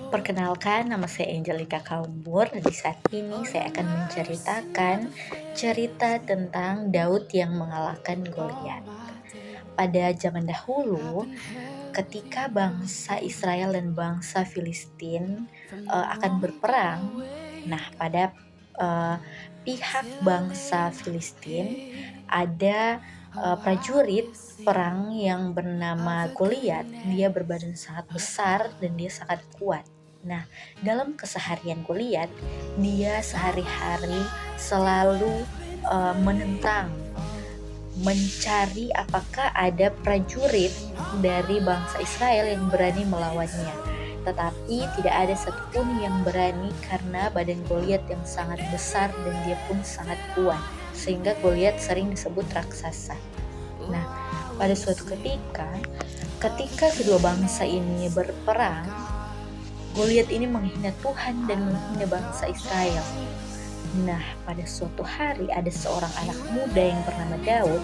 Perkenalkan, nama saya Angelika Kaumbur. Di saat ini saya akan menceritakan cerita tentang Daud yang mengalahkan Goliat. Pada zaman dahulu, ketika bangsa Israel dan bangsa Filistin akan berperang, nah pada eh, pihak bangsa Filistin ada prajurit perang yang bernama Goliat. Dia berbadan sangat besar dan dia sangat kuat. Nah, dalam keseharian Goliat, dia sehari-hari selalu menentang, mencari apakah ada prajurit dari bangsa Israel yang berani melawannya. Tetapi tidak ada satupun yang berani karena badan Goliat yang sangat besar dan dia pun sangat kuat, sehingga Goliat sering disebut raksasa. Nah, pada suatu ketika kedua bangsa ini berperang, Goliat ini menghina Tuhan dan menghina bangsa Israel. Nah, pada suatu hari ada seorang anak muda yang bernama Daud.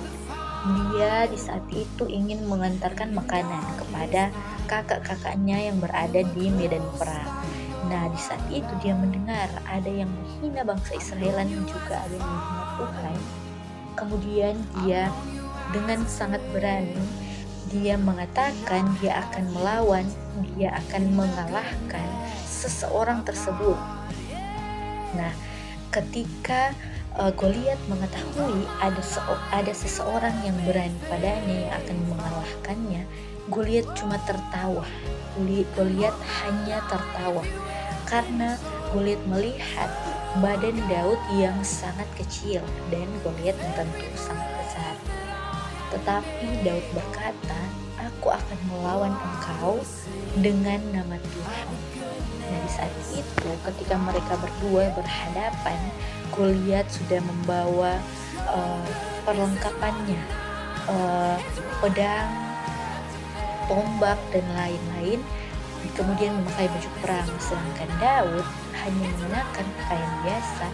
Dia di saat itu ingin mengantarkan makanan kepada kakak-kakaknya yang berada di medan perang. Nah, di saat itu dia mendengar ada yang menghina bangsa Israel dan juga ada yang menghina Tuhan. Kemudian dia dengan sangat berani dia mengatakan dia akan melawan, dia akan mengalahkan seseorang tersebut. Nah, ketika Goliat mengetahui ada seseorang yang berani padanya yang akan mengalahkannya, Goliat cuma tertawa. Goliat hanya tertawa karena Goliat melihat badan Daud yang sangat kecil dan Goliat tentu sangat besar. Tetapi Daud berkata, "Aku akan melawan engkau dengan nama Tuhan." Nah, di saat itu ketika mereka berdua berhadapan, Goliat sudah membawa perlengkapannya, pedang, tombak dan lain-lain, kemudian memakai baju perang, sedangkan Daud hanya mengenakan pakaian biasa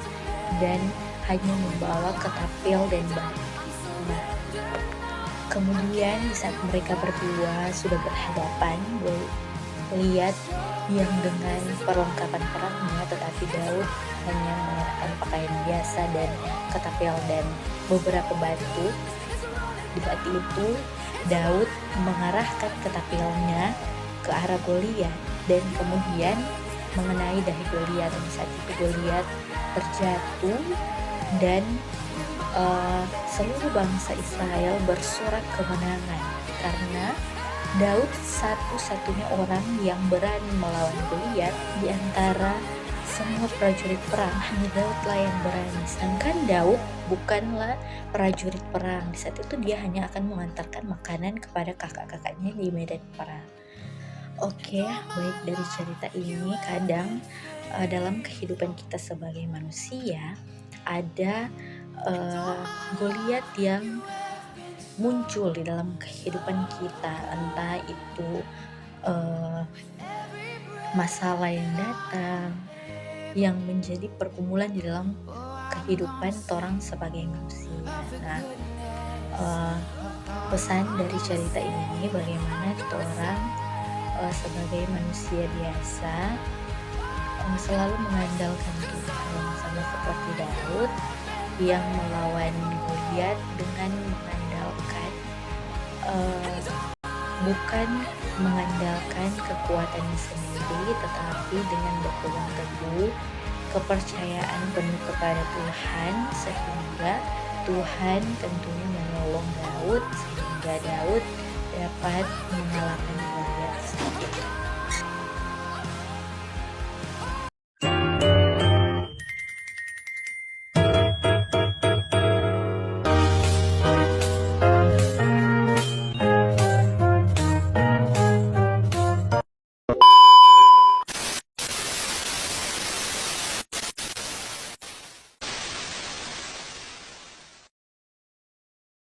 dan hanya membawa ketapel dan batu. Nah, kemudian di saat mereka berdua sudah berhadapan, lihat yang dengan perlengkapan perangnya, tetapi Daud hanya mengenakan pakaian biasa dan ketapel dan beberapa batu. Di saat itu Daud mengarahkan ketapelnya ke arah Goliat dan kemudian mengenai dahi Goliat. Di saat itu Goliat terjatuh dan seluruh bangsa Israel bersorak kemenangan karena Daud satu-satunya orang yang berani melawan Goliat di antara semua prajurit perang. Hanya Daudlah yang berani, sedangkan Daud bukanlah prajurit perang. Di saat itu dia hanya akan mengantarkan makanan kepada kakak-kakaknya di medan perang. Oke, baik, dari cerita ini kadang dalam kehidupan kita sebagai manusia ada Goliat yang muncul di dalam kehidupan kita, entah itu masalah yang datang yang menjadi pergumulan di dalam kehidupan orang sebagai manusia. Nah, pesan dari cerita ini bagaimana orang sebagai manusia biasa selalu mengandalkan Tuhan, sama seperti Daud yang melawan Goliat dengan mengandalkan bukan mengandalkan kekuatannya sendiri, tetapi dengan berpegang teguh kepercayaan penuh kepada Tuhan, sehingga Tuhan tentunya menolong Daud sehingga Daud dapat mengalahkan